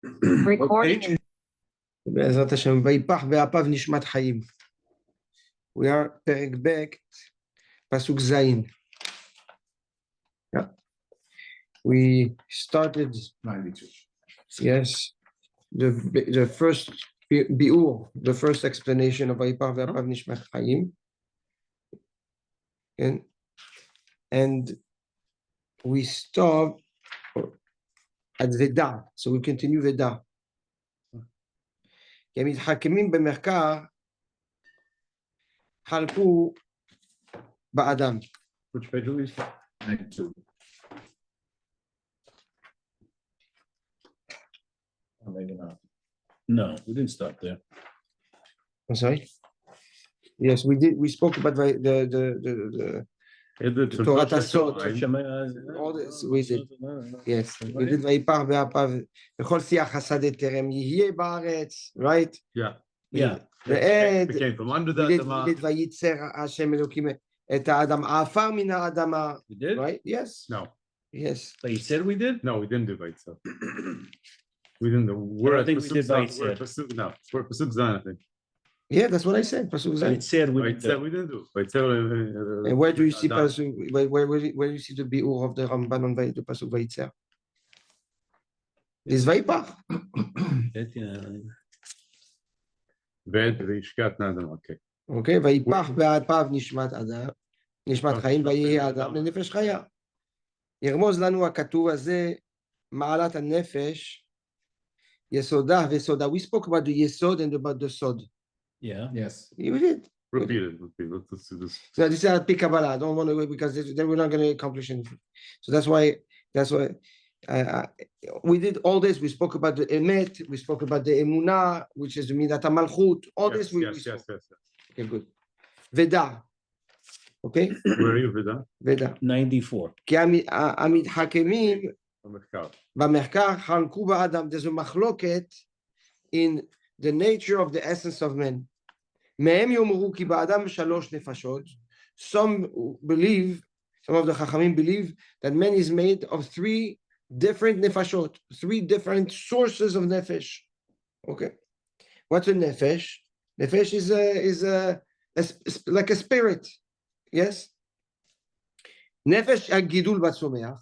Recording. בעזרת השם, ויפח באפיו נשמת חיים. We are פרק ב', פסוק זין. Yeah. We started 92. Yes, the first biur, the first explanation of ויפח באפיו נשמת חיים. And we stop at Veda, so we continue Veda. כי המתחכמים במחקר חלקו באדם. Which page are we? 92. Oh, maybe not. No, we didn't stop there. I'm sorry? Yes, we did. We spoke about the Torah Tasot. All this we did. Yes, we did ויפח באפיו וכל שיח חסד טרם יהיה בארץ, right? Yeah. ועד, It came from under the we Adama. did וייצר השם אלוקים את האדם העפר מן האדמה, We did? right? Yes. No, Yes. But you said we did? no, we didn't do Vaitza. We didn't do. We're at think we did Pasuk Zayin. Vaitza. We're at Pasuk. No, we're at Pasuk Zayin, I think. Yeah, that's what I said. Pasuk But Zayin. it said we Vaitza, did. we didn't do. Vaitza. And where do you see Adam. Pasuk? Where do you see the biur of the Ramban on the Pasuk Vayitzer? Is Vayipach. Ved v'yishkat nadam. Okay. Okay, ויפח באפיו נשמת אדם, נשמת חיים, ויהי האדם לנפש חיה. ירמוז לנו הכתוב הזה, מעלת הנפש, יסודה וסודה. We spoke about the יסוד and about the sod. Yeah. Yes. You did. Repeat it. Let's do this. So this is a big Kabbalah. I don't want to, because then we're not going to accomplish anything. So that's why we did all this. We spoke about the emet. We spoke about the emunah, which is the midat malchut. All this we spoke. Yes. Okay, good. Veda. Okay? Where are you, Vida? Veda. 94. כי המתחכמים במחקר. במחקר חלקו באדם. There's a מחלוקת in the nature of the essence of man. מהם יאמרו כי באדם 3 נפשות. Some of the חכמים believe that man is made of 3 different nefashot, 3 different sources of nefesh. Okay? What's a nefesh? Nefesh is like a spirit. Yes? Nefesh הגidul batzomeach.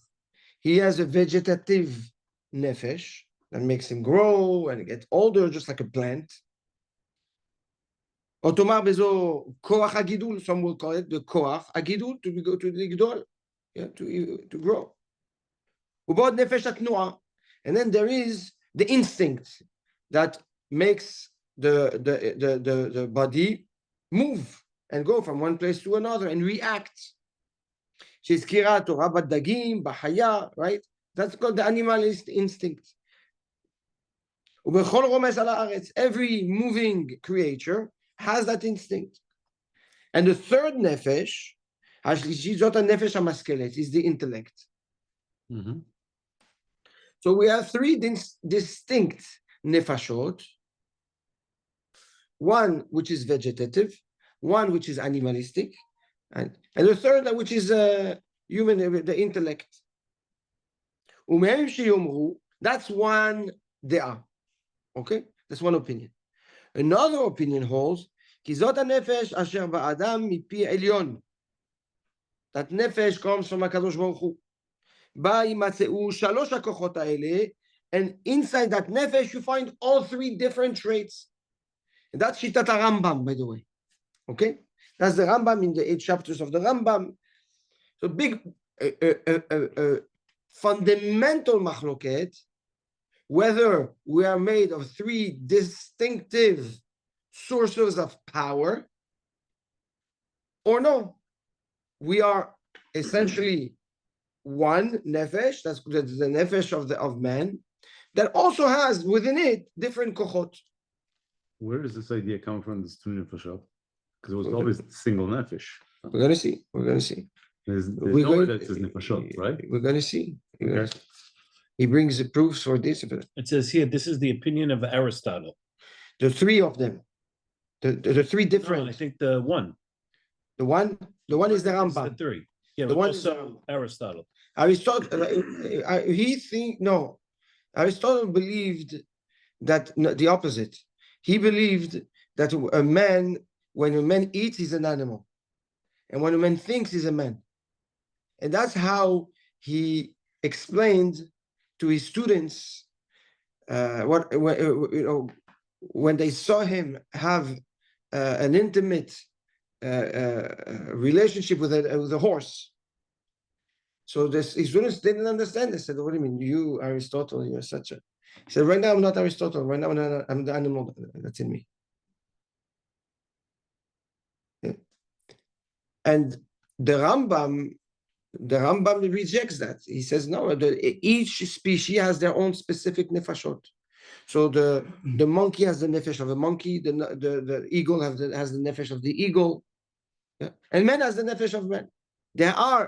He has a vegetative nefesh that makes him grow and get older just like a plant. או תאמר בזו כוח הגידול, some will call it the כוח הגידול, to לגדול, to grow. ובעוד נפש התנועה. And then there is the instinct that makes the body move and go from one place to another and react. שהזכירה התורה בדגים, בחיה, right? That's called the animal instinct. ובכל רומס על הארץ, every moving creature has that instinct. And the third nefesh, זאת הנפש המשכלת, is the intellect. Mm-hmm. So we have 3 distinct nefashot. One which is vegetative, one which is animalistic, and the third which is human, the intellect. ומהם שיאמרו, that's one דעה. Okay? That's one opinion. Another opinion holds, כי זאת הנפש אשר באדם מפי עליון. That nefesh comes from הקדוש ברוך הוא. בה יימצאו 3 הכוחות האלה, and inside that nefesh you find all 3 different traits. And that's שיטת הרמב"ם, by the way. Okay? That's the Rambam in the 8 chapters of the Rambam. So big, fundamental machloket, whether we are made of 3 distinctive sources of power or no. We are essentially one nefesh, that's the nefesh of man, that also has within it different kochot. Where does this idea come from, this 2 nefashot? Because it was always single nefesh. We're going to see. There's nowhere that says nefashot, right? We're going to see. Okay. He brings the proofs for this. It says here, this is the opinion of Aristotle. The 3 of them. The 3 different. No, I think the one. The one is the It's the Rambam. 3. Yeah, The but one also Aristotle. Aristotle, he think no. Aristotle believed that the opposite. He believed that a man, when a man eats, he's an animal. And when a man thinks, he's a man. And that's how he explained to his students when they saw him have an intimate relationship with a horse. So his students didn't understand. They said, "What do you mean, you Aristotle? You're such a..." He said, "Right now I'm not Aristotle. Right now I'm the animal that's in me." Yeah. And the Rambam rejects that. He says, no, each species has their own specific nefashot. So the monkey has the nefesh of a monkey, the eagle has the nefesh of the eagle, yeah? And man has the nefesh of man. There are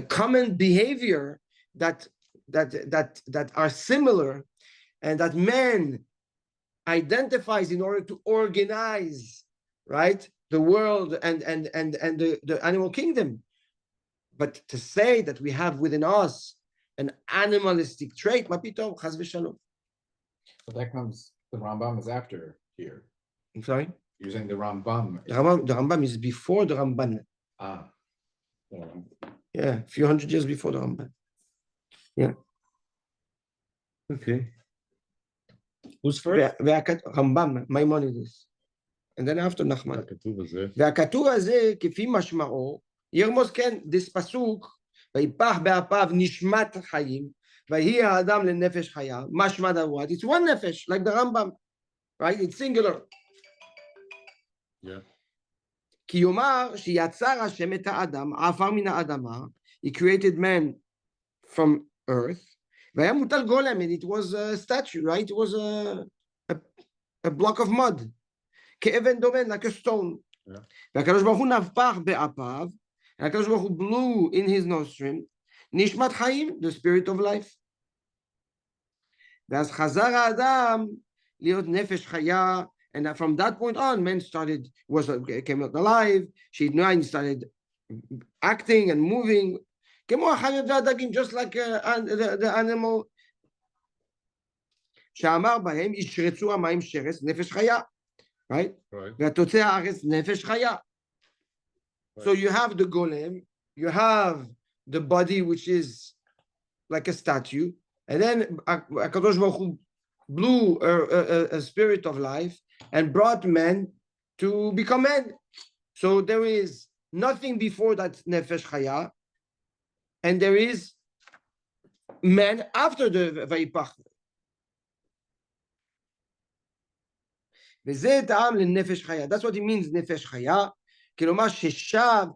common behavior that are similar, and that man identifies in order to organize, right, the world and the animal kingdom. But to say that we have within us an animalistic trait, mapito, chas v'shalom. But that comes, the Rambam is after here. I'm sorry? You're saying the Rambam. The Rambam is before the Ramban. Ah. Yeah, a few hundred years before the Ramban. Yeah. Okay. Who's first? Rambam, Maimonides. And then after Nachman. הכתוב הזה. והכתוב הזה, כפי משמעו, ירמוז כן, this פסוק, ויפח באפיו נשמת חיים, ויהי האדם לנפש חיה, משמע דבר, it's one נפש, like the Rambam, right? It's singular. Yeah. כי יאמר שיצר השם את האדם, עפר מן האדמה, he created man from earth, והיה מוטל גולם, and it was a statue, right? It was a block of mud. כאבן דומן, like a stone. והקדוש ברוך הוא נפח באפיו, and הקדוש ברוך הוא blew in his nostril, נשמת חיים, the spirit of life. ואז חזר האדם להיות נפש חיה, and from that point on, man came out alive, she started acting and moving, כמו החיות והדגים, just like the animal. שאמר בהם, ישרצו המים שרץ, נפש חיה. Right? והתוצא הארץ נפש חיה. So you have the golem, you have the body which is like a statue, and then HaKadosh Baruch Hu blew a spirit of life and brought man to become man. So there is nothing before that nefesh chaya, and there is man after the vayipach. וזה טעם לנפש חיה. That's what it means, נפש חיה. כלומר ששב,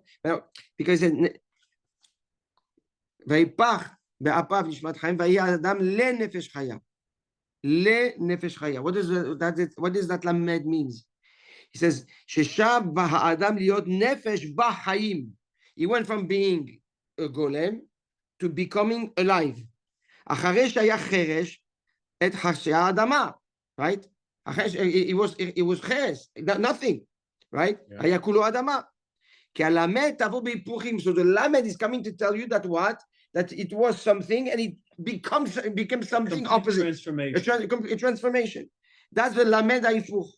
because ויפח באפיו נשמת חיים, ויהי האדם לנפש חיה. לנפש חיה. What does that למד means? He says, ששב האדם להיות נפש בחיים. He went from being a golem to becoming alive. אחרי שהיה חרש, את חרשי האדמה. Right? It was חרס, nothing. Right? היה כולו אדמה. כי הלמד תבוא בהיפוכים. So the lamed is coming to tell you that what? That it was something and it became something opposite. A transformation. That's the למד ההיפוך.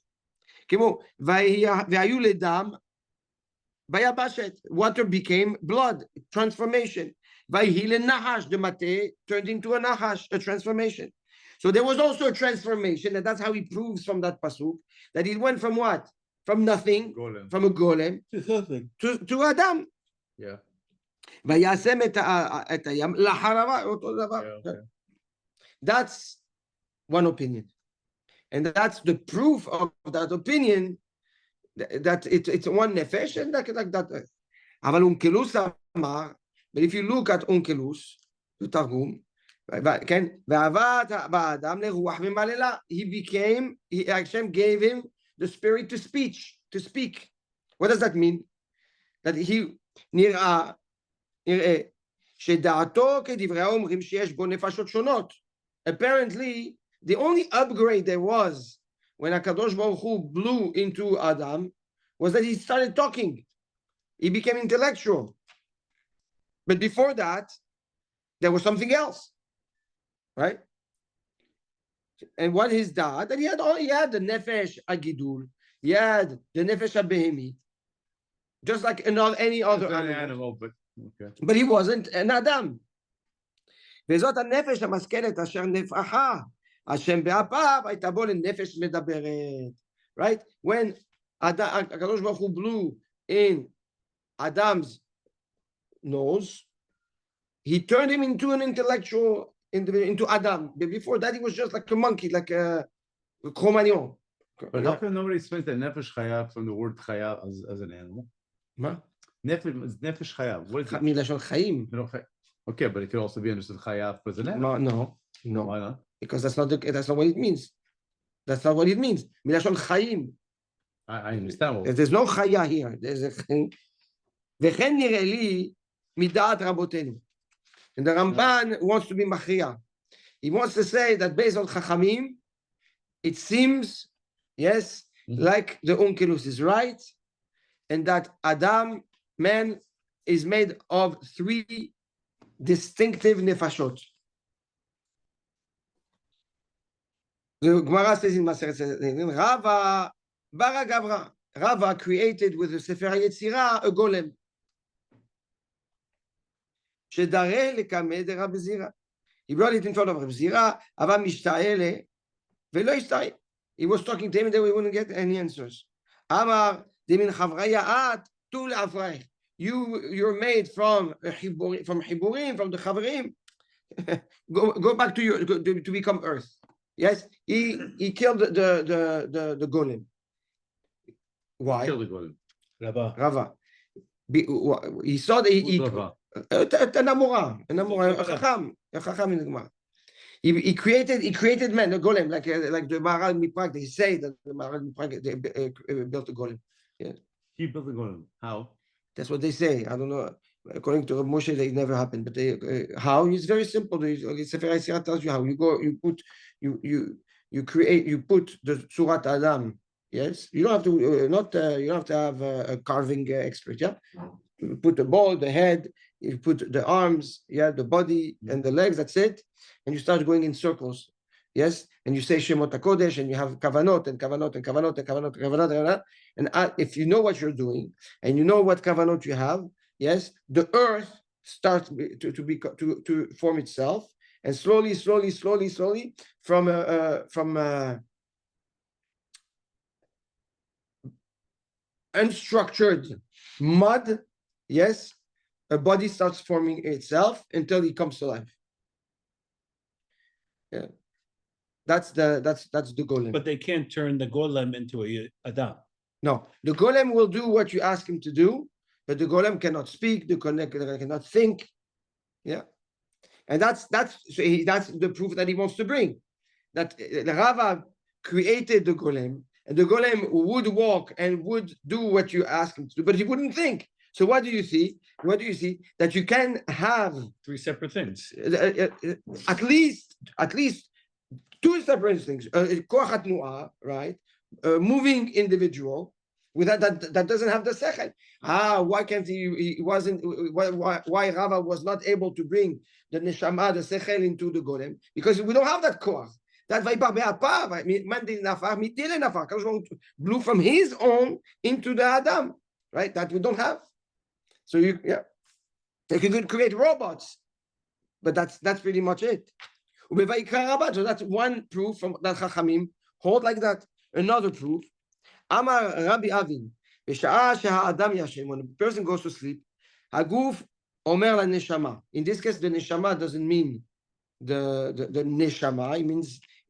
כמו, והיו לדם, ביבשת. Water became blood. Transformation. ויהי לנחש, the mate turned into a nahash, a transformation. So there was also a transformation, and that's how he proves from that pasuk that it went from what? From nothing, from a golem to Adam. Yeah. וישם את הים לחרבה, אותו דבר. That's one opinion. And that's the proof of that opinion, that it's one nefesh, and like that. אבל אונקלוס אמר, but if you look at אונקלוס, the Targum, כן, ועבד באדם לרוח ממללה. Hashem gave him the spirit to speak. What does that mean? That he נראה שדעתו כדברי האומרים שיש בו נפשות שונות. Apparently, the only upgrade there was when HaKadosh Baruch Hu blew into Adam was that he started talking. He became intellectual. But before that, there was something else. right? And what is that? And he had the nefesh agidul, he had the nefesh abehemi, just like any other It's an animal. animal, but okay. But he wasn't an Adam. וזאת הנפש המשכלת אשר נפחה, השם באפיו הייתה בו לנפש מדברת. Right? When הקדוש ברוך הוא blew in Adam's nose, he turned him into an intellectual, into Adam. But before that, he was just like a monkey, like a Cro-Magnon. But how come nobody explains that nefesh chaya from the word chaya as an animal? מה? Nefesh chaya. What is it? מלשון חיים. Okay, but it could also be understood chaya as an animal. No. Why not? Because that's not what it means. That's not what it means. מלשון חיים. I understand. There's no chaya here. There's a וכן נראה לי מדעת רבותינו. And the Ramban wants to be machriya. He wants to say that based on Chachamim, it seems, yes, like the Onkelos is right, and that Adam, man, is made of 3 distinctive nefashot. The Gemara says in Maseret Sanhedrin, Rava bara gavra. Rava created with the Sefer Yetzirah a golem. שדרה לקמא דרב זירא. He brought it in front of Reb Zira, אבל משתאה לה, ולא השתאה. He was talking to him and then we wouldn't get any answers. אמר, דמין חבריה את, תו לאפרייך. You're made from חיבורים, from the חברים. Go back to become earth. Yes, he killed the golem. Why? Kill the golem. Rava. He saw that he Enamora, a chacham in the Gemara. He created man, a golem, like the Maharal Miprag. They say that the Maharal Miprag built a golem. Yeah. He built the golem. How? That's what they say. I don't know. According to Rav Moshe, it never happened. But how? It's very simple. The Sefer Yetzirah tells you how. You put the Surat Adam. Yes, you don't have to you don't have to have a carving expert. Yeah, you put the ball, the head. You put the arms, the body and the legs, that's it. And you start going in circles. Yes. And you say Shemot HaKodesh and you have kavanot and kavanot and kavanot and kavanot and kavanot. And if you know what you're doing and you know what kavanot you have, yes, the earth starts to form itself. And slowly from unstructured mud, yes, a body starts forming itself until it comes to life. Yeah, that's the golem. But they can't turn the golem into a Adam. No, the golem will do what you ask him to do, but the golem cannot speak. The golem cannot think. Yeah, and that's the proof that he wants to bring. That Rava created the golem, and the golem would walk and would do what you ask him to do, but he wouldn't think. So what do you see? That you can have 3 separate things. At least 2 separate things. Koach hatnuah, right? Moving individual with that doesn't have the sechel. Why can't he wasn't? Why Rava was not able to bring the neshama, the sechel into the golem? Because we don't have that koach. That vaybar be'apav, man did nafar, mitile nafar. Blew from his own into the Adam, right? That we don't have. So they could create robots, but that's pretty much it. So that's one proof from that Chachamim hold like that. Another proof, Amar Rabbi Avin, when a person goes to sleep, Haguf Omer la neshama. In this case, the neshama doesn't mean the neshama.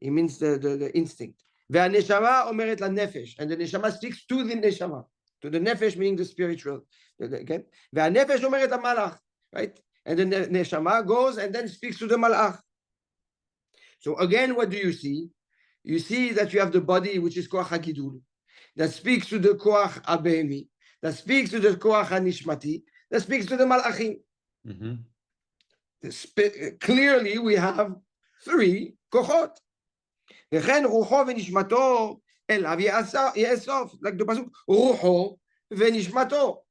It means the instinct. Ve'aneshama omeret la nefesh, and the neshama speaks to the neshama. To the nefesh meaning the spiritual. Okay? Ve'anefesh omeret malach, right? And the neshama goes and then speaks to the malach. So again, what do you see? You see that you have the body, which is koach hagidul, that speaks to the koach abehemi, that speaks to the koach hanishmati, that speaks to the malachim. Clearly, we have 3 kochot. וכן רוחו ונשמתו אליו יאסוף, like the pasuk, רוחו ונשמתו,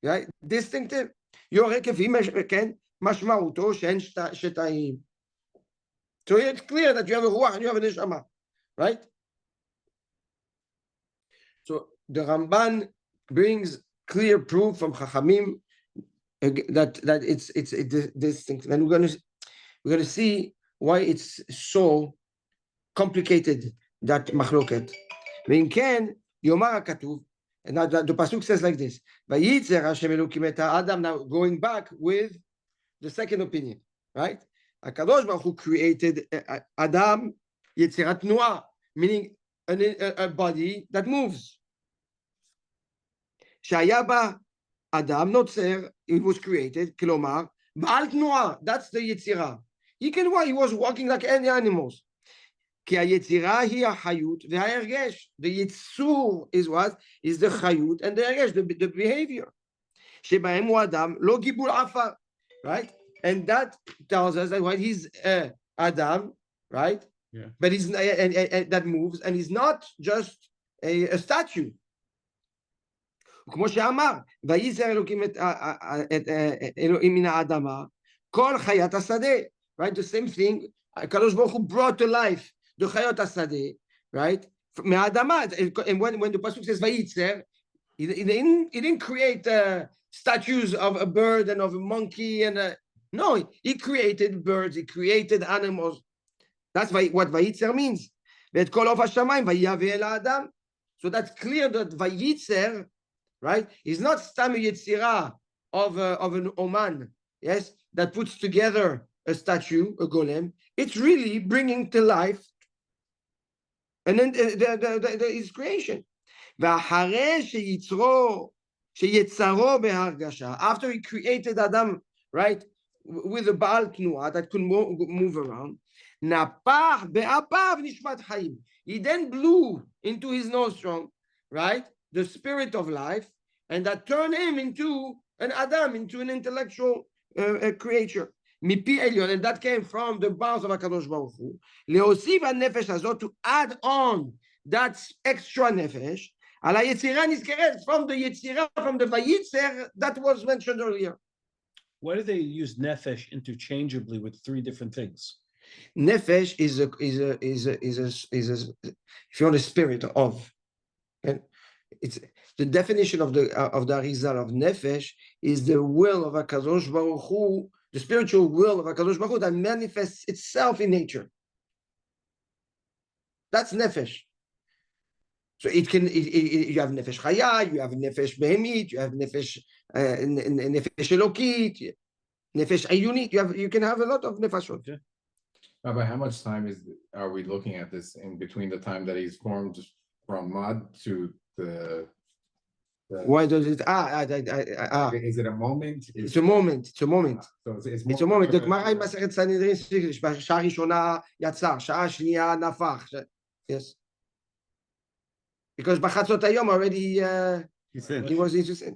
right? Distinctive. יורה כפי כן משמעותו שהן שתיים. So it's clear that you have a ruach and you have a neshama, right? So the Ramban brings clear proof from Chachamim that it's this thing, and we're gonna see why it's so complicated, that machloket. ואם כן, יאמר הכתוב, and the pasuk says like this, וייצר השם אלוקים את האדם, now going back with the second opinion, right? הקדוש ברוך הוא created Adam, יצירת תנועה, meaning a body that moves. שהיה בה אדם נוצר, it was created, כלומר, בעל תנועה, that's the יצירה. He was walking like any animals. כי היצירה היא החיות וההרגש. The יצור is what? Is the חיות and the הרגש, the behavior. שבהם הוא אדם, לא גיבול עפר, right? And that tells us that what he's Adam, right? Yeah. But he's and that moves, and he's not just a statue. כמו שאמר, וייצר אלוקים את אלוהים מן האדמה, כל חיית השדה, right? The same thing, הקדוש ברוך הוא brought to life the חיות השדה, right? מהאדמה, and when the pasuk says וייצר, he didn't create statues of a bird and of a monkey and no, he created birds, he created animals. That's what וייצר means. ואת כל עוף השמיים ויבא אל האדם. So that's clear that וייצר, right, is not stam yetzira of an oman, yes, that puts together a statue, a golem. It's really bringing to life and then his creation. After he created Adam, right, with a Baal Tnuah that could move around, he then blew into his nostril, right, the spirit of life, and that turned him into an Adam, into an intellectual creature. And that came from the mouth of HaKadosh Baruch Hu. To add on that extra nefesh, from the Yetzirah, from the Vayitzer that was mentioned earlier. Why do they use nefesh interchangeably with three different things? Nefesh is a if you want, a spirit of. And it's the definition of the Arizal of nefesh is the will of HaKadosh Baruch Hu, the spiritual will of HaKadosh Baruch Hu that manifests itself in nature. That's nefesh. So you have nefesh chaya, you have nefesh behemit, you have nefesh elokit, nefesh ayunit. You can have a lot of nefashot. Yeah. Rabbi, how much time are we looking at this in between the time that he's formed from mud to the Why does it? Is it a moment? It's a moment. It's a moment. So it's It's a moment. The Gemara in Masechet Sanhedrin speaks. בשעה ראשונה יצר, שעה שנייה נפח. Yes. Because בחצות היום already he was interested.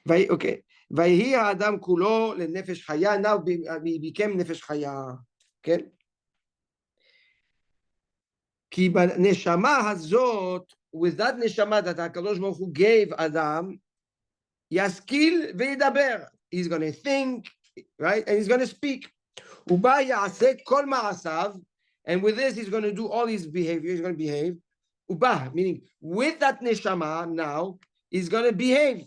Okay. ויהי האדם כולו לנפש חיה. Now he became נפש חיה. כן? כי בנשמה הזאת, with that neshama that HaKadosh Baruch Hu gave Adam, yaskil v'yidaber. He's going to think, right? And he's going to speak. Uba ya'aseh kol ma'asav. And with this, he's going to do all his behavior. He's going to behave. Uba, meaning with that neshama now, he's going to behave.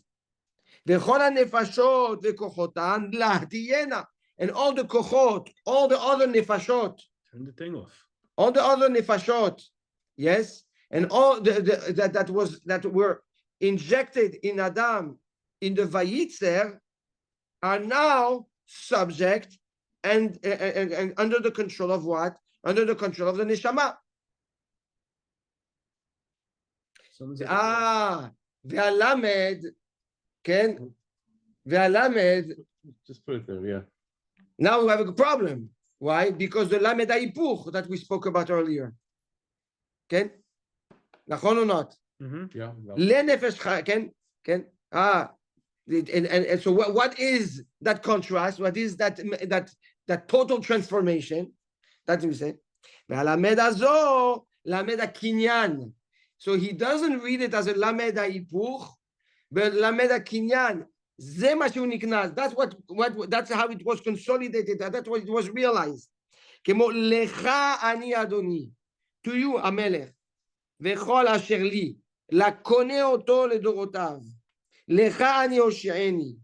V'chol ha'nefashot v'kochotan lahtiyena. And all the kochot, all the other nefashot. Turn the thing off. All the other nefashot, yes? And all that were injected in Adam in the Vayitzer are now subject and under the control of what? Under the control of the neshama. Ve'alamed, Ken, ve'alamed. Just put it there, yeah. Now we have a problem. Why? Because the lamed haipuch that we spoke about earlier. Ken. נכון or not? Yeah. לנפש חיה, כן? And so what is that contrast? What is that total transformation? That's what we say. והלמד הזו, למד הקניין. So he doesn't read it as a למד ההיפוך, but למד הקניין. זה מה שהוא נקנס. That's how it was consolidated. That's what it was realized. כמו לך אני אדוני, to you המלך, וכל אשר לי, לקונה אותו לדורותיו, לך אני הושיעני.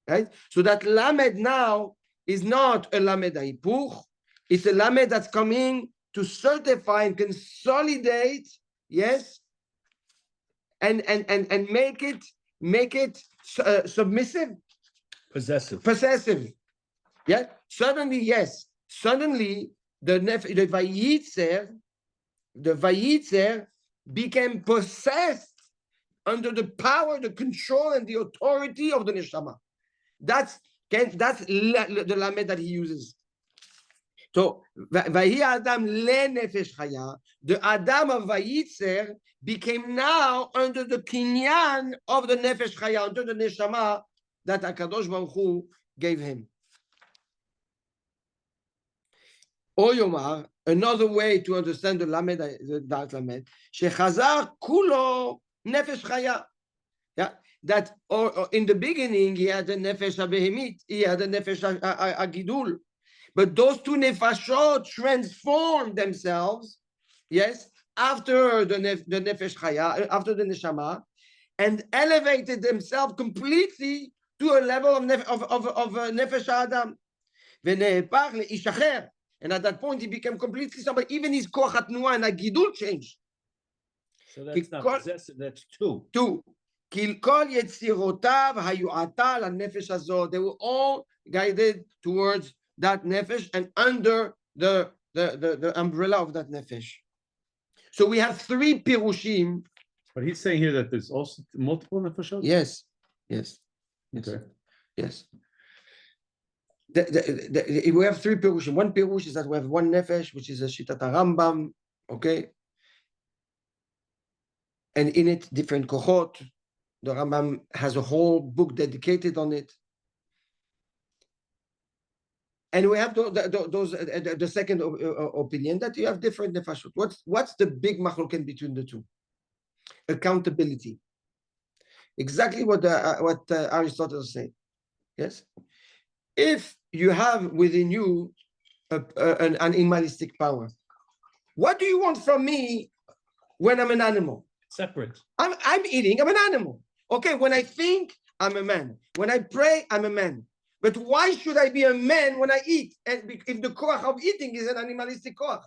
Right? So that lamed now is not a lamed ההיפוך, it's a lamed that's coming to certify and consolidate, yes, and make it submissive, possessive. Yeah, suddenly, yes, suddenly the Vayitzer became possessed under the power, the control, and the authority of the neshama. That's the lamed that he uses. So, Vayi Adam le nefesh chaya, the Adam of Vayitzer became now under the kinyan of the nefesh chaya, under the neshama that HaKadosh Baruch Hu gave him. Or Yomar, another way to understand the lamed, that lamed, shechazar kulo nefesh chaya. Yeah, that or in the beginning he had the nefesh habehemit, he had the nefesh agidul, but those two nefashot transformed themselves, yes, after the nefesh chaya, after the neshama, and elevated themselves completely to a level of nefesh adam. And at that point he became completely somebody. Even his koach hatnuah and agidul changed. So that's not possessive, that's two. Two. They were all guided towards that nefesh and under the umbrella of that nefesh. So we have three pirushim. But he's saying here that there's also multiple nefashot? Yes. Okay. Yes. We have three pirushim. One pirush is that we have one nefesh, which is a shitat Rambam, okay? And in it, different kochot. The Rambam has a whole book dedicated on it. And we have the second opinion that you have different nefashot. What's the big machloken between the two? Accountability. Exactly what Aristotle is saying. Yes. If you have within you an animalistic power, what do you want from me when I'm an animal? Separate. I'm eating, I'm an animal. Okay, when I think, I'm a man. When I pray, I'm a man. But why should I be a man when I eat? And if the koach of eating is an animalistic koach.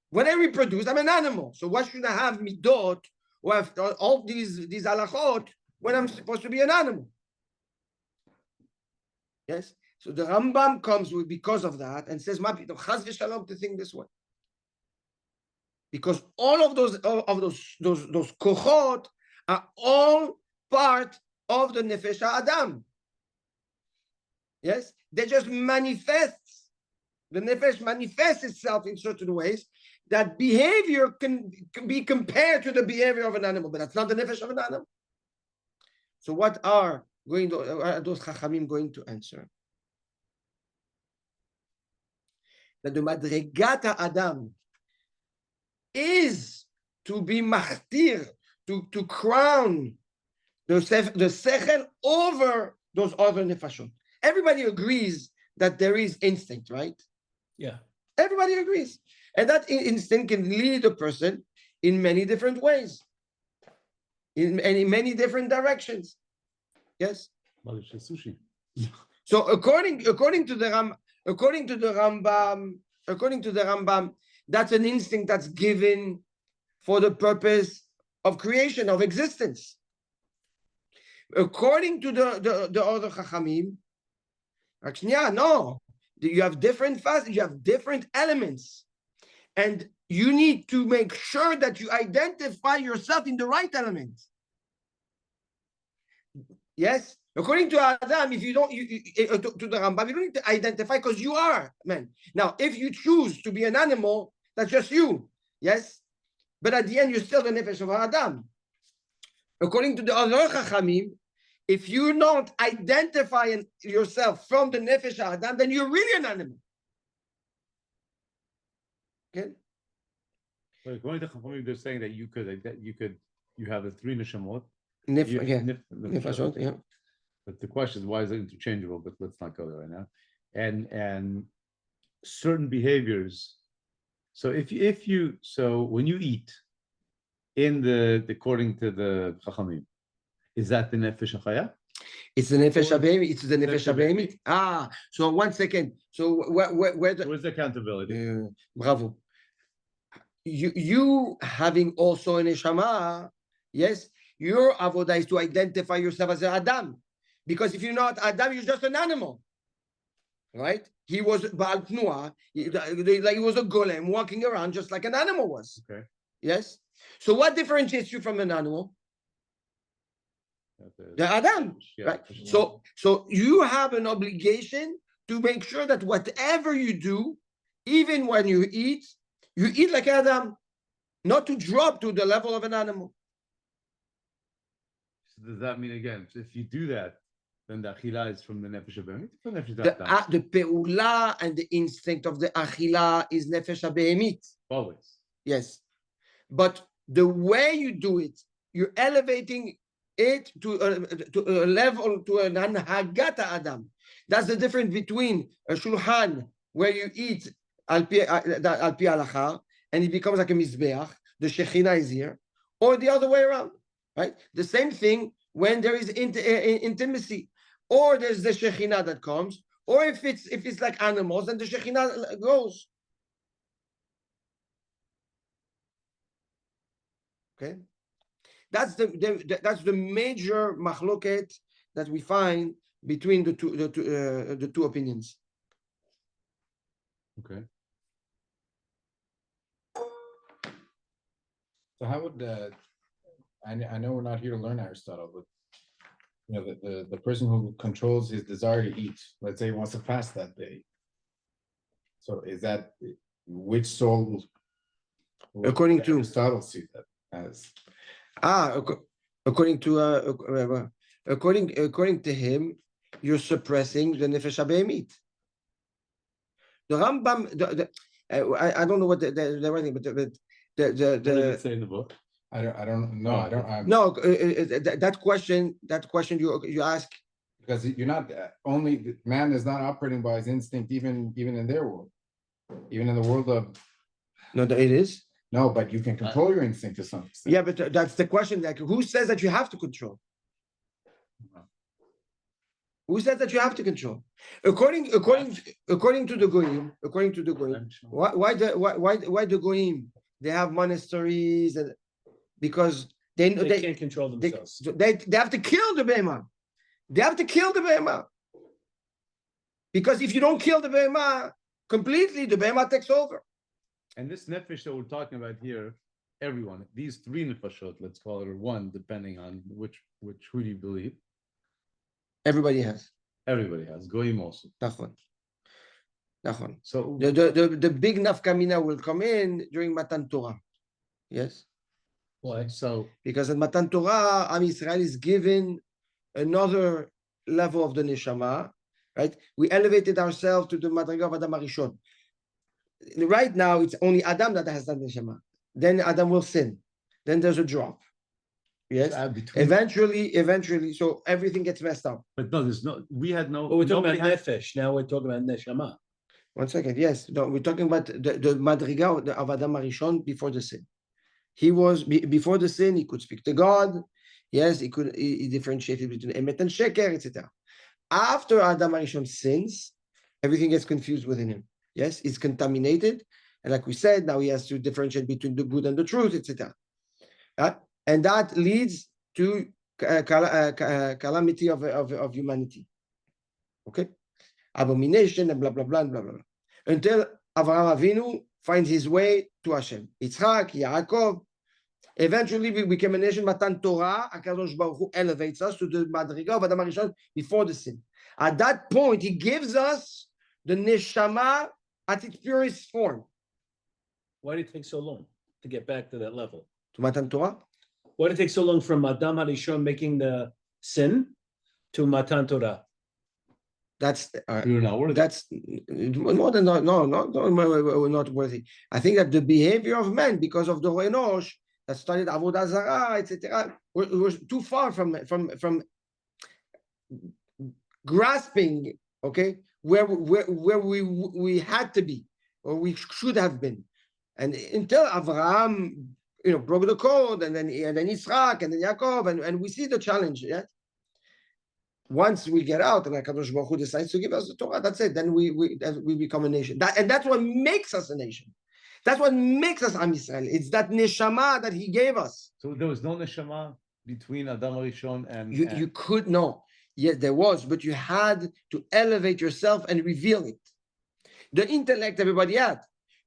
When I reproduce, I'm an animal. So why should I have midot or have all these halachot when I'm supposed to be an animal? Yes. So the Rambam comes with because of that and says, "Ma pito chas v'shalom to think this way." Because all of those kochot are all part of the nefesh Adam. Yes, they just manifest. The nefesh manifests itself in certain ways. That behavior can be compared to the behavior of an animal, but that's not the nefesh of an animal. So what are those chachamim going to answer? That the madregat Adam is to be machtir, to crown the sechel over those other nefashot. Everybody agrees that there is instinct, right? Yeah. Everybody agrees. And that instinct can lead a person in many different ways, in many different directions. Yes? Sushi. So according to the Rambam, that's an instinct that's given for the purpose of creation, of existence. According to the other Chachamim, actually, no, you have different phases, you have different elements, and you need to make sure that you identify yourself in the right element. Yes, according to Adam, if you don't, to the Rambam, you don't need to identify because you are man. Now, if you choose to be an animal, that's just you. Yes, but at the end, you're still the nefesh of Adam. According to the other Chachamim, if you don't identify yourself from the nefesh Adam, then you're really an animal. Okay. But according to Chachamim, they're saying that you have the three neshamot. Nefashot, yeah. But the question is, why is it interchangeable? But let's not go there right now. and certain behaviors. So so when you eat according to the Chachamim, is that the nefesh hachaya? It's the nefesh Or- habehemit. It's the nefesh Nefesh habehemit. Ah, so 1 second. So where the Where's the accountability? bravo. You having also a neshama, yes, your avodah is to identify yourself as an Adam. Because if you're not Adam, you're just an animal. Right? He was Baal Tnuah, like he was a golem walking around just like an animal was. Okay. Yes? So what differentiates you from an animal? The Adam. Yeah, Right? for sure. So you have an obligation to make sure that whatever you do, even when you eat like Adam, not to drop to the level of an animal. So does that mean again, if you do that, then the achila is from the nefesh habehemit? From nefesh The ha'adam? pe'ula and the instinct of the achila is nefesh habehemit. Always. Yes. But the way you do it, you're elevating it to a level, to an anhagat Adam. That's the difference between a shulchan where you eat al pi halacha and it becomes like a mizbeach, the Shekhinah is here, or the other way around, right? The same thing when there is intimacy, or there's the Shekhinah that comes, or if it's like animals, then the Shekhinah goes. Okay, that's the major machloket that we find between the two opinions. Okay. So how would I know we're not here to learn Aristotle, but you know, the person who controls his desire to eat, let's say he wants to fast that day. So is that which soul? According to- Aristotle see that as According to him, you're suppressing the nefesh habehemit. The Rambam, I don't know what the writing, but What did it the say in the book? I don't know. I don't. no that question you ask. Because you're not only man is not operating by his instinct, even in their world, even in the world of No, it is. no, but you can control your instinct to some extent. Yeah, but that's the question. Like, who says that you have to control? Who says that you have to control? According to the goyim, why the goyim? They have monasteries and because They can't control themselves. they have to kill the behemah. They have to kill the behemah. Because if you don't kill the behemah completely, the behemah takes over. And this nefesh that we're talking about here, everyone, these three nefashot, let's call it, or one, depending on who do you believe? Everybody has. Everybody has, goyim also. Nachon. So The big nafkamina will come in during Matan Torah. Yes. Why? so Because in Matan Torah, Am Yisrael is given another level of the neshama, right? We elevated ourselves to the madriga of Adam Arishon. Right now, it's only Adam that has that neshama. Then Adam will sin. Then there's a drop. Yes. between, Eventually, so everything gets messed up. but no, we had no. Well, we're talking nobody about had- nefesh. Now we're talking about neshama. 1 second. Yes. No, we're talking about the madriga of Adam Arishon before the sin. He was before the sin. He could speak to God. Yes, he differentiated between emet and sheker, etc. After Adam Arishon sins, everything gets confused within him. Yes, it's contaminated, and like we said, now he has to differentiate between the good and the truth, etc. And that leads to calamity of humanity. Okay, abomination and blah blah blah and blah blah blah. Until Avraham Avinu finds his way to Hashem. Yitzchak, Yaakov. Eventually, we became a nation. Matan Torah, HaKadosh Baruch Hu elevates us to the madriga of Adam Arishon before the sin. At that point, he gives us the neshama at its purest form. Why did it take so long to get back to that level? To Matan Torah, Why did it take so long from Adam Harishon making the sin to Matan Torah? that's You're not worthy. that's more than no, we're not worthy. I think that the behavior of man, because of the Enosh that started Avodah Zarah, etc., was too far from grasping, okay, where we had to be, or we should have been. And until Avraham, broke the code, and then Yitzhak, and then Yaakov, and we see the challenge. Yeah. Once we get out, and HaKadosh Baruch Hu decides to give us the Torah, that's it. Then we become a nation. And that's what makes us a nation. That's what makes us Am Yisrael. It's that neshama that He gave us. So there was no neshama between Adam Arishon and You could know. Yes, there was, but you had to elevate yourself and reveal it. The intellect everybody had,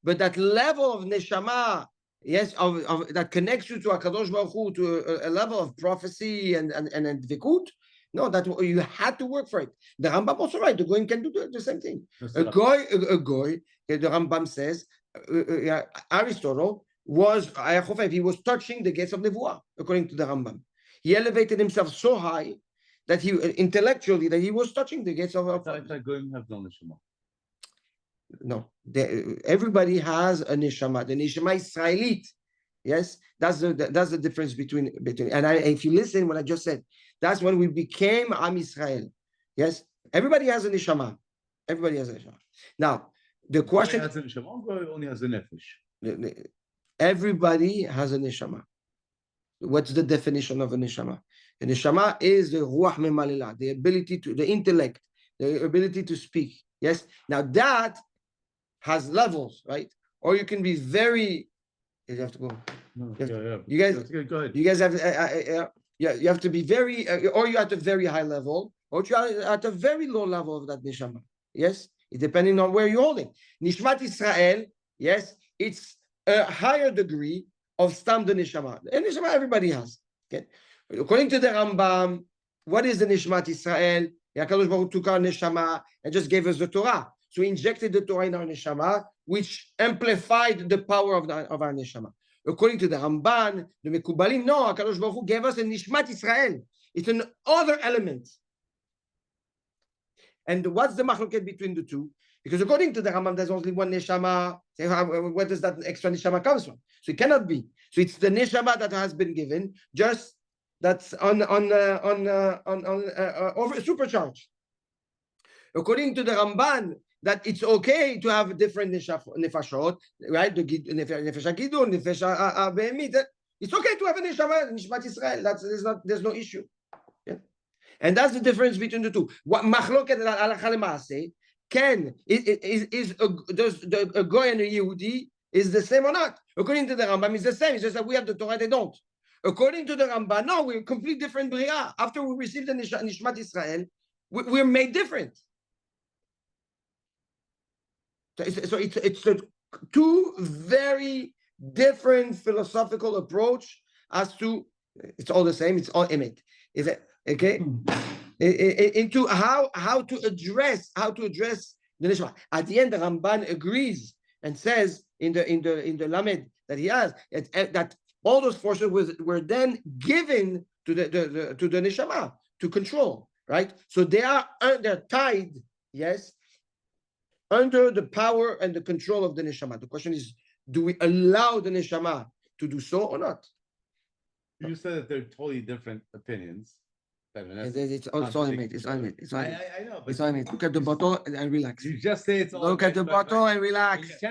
but that level of neshama, yes, of that connects you to HaKadosh Baruch Hu, to a level of prophecy and dvikut. No, that you had to work for it. The Rambam also right. The Goyim can do the same thing. A goy, the Rambam says, Aristotle was, he was touching the gates of Nevuah, according to the Rambam. He elevated himself so high that he intellectually that he was touching the gates of. Goyim have no neshama. No, everybody has a neshama. The neshama Israelite, yes, that's the difference between. And if you listen, what I just said, that's when we became Am Yisrael. Yes, everybody has a neshama. Everybody has a neshama. Now, the question. Has a neshama, or only has a nefesh? Everybody has a neshama. What's the definition of a neshama? A neshama is the ruach memalilah, the ability to, the intellect, the ability to speak. Yes. Now that has levels, right? Or you can be very. You have to go. No, You guys. Go ahead. You guys have. You have to be very, or you're at a very high level, or you're at a very low level of that neshama. Yes, depending on where you're holding. Nishmat Israel. Yes, it's a higher degree of stam the neshama. And neshama everybody has. Okay. According to the Rambam, what is the Nishmat Israel? HaKadosh Baruch Hu took our neshama and just gave us the Torah. So he injected the Torah in our neshama, which amplified the power of our neshama. According to the Ramban, the Mekubalim, no, HaKadosh Baruch Hu gave us a Nishmat Israel. It's an other element. And what's the machloket between the two? Because according to the Rambam, there's only one neshama. Where does that extra neshama come from? So it cannot be. So it's the neshama that has been given, just that's on over supercharged. According to the Ramban, that it's okay to have different nefashot, right? The nefesh gidon, nefesh behemit. It's okay to have a nishmat Israel. There's no issue. Yeah? And that's the difference between the two. What machloket halacha lemaaseh does a goy and a Yehudi is the same or not? According to the Rambam, it's the same. It's just that we have the Torah, they don't. According to the Rambam, no, we're completely different bria. After we received the Nishmat Israel, we're made different. So it's two very different philosophical approach as to, it's all the same, it's all emet. Is it okay? Into how to address the neshama. At the end, the Ramban agrees and says in the Lamed that he has that all those forces were then given to the neshama to control, right? So they're tied, yes, under the power and the control of the neshama. The question is, do we allow the neshama to do so or not? You said that they're totally different opinions. It's all made. It's all made. It's all made. I know. It's all made. Look at the bottle and relax. You just say it's all Look at the bottle and relax.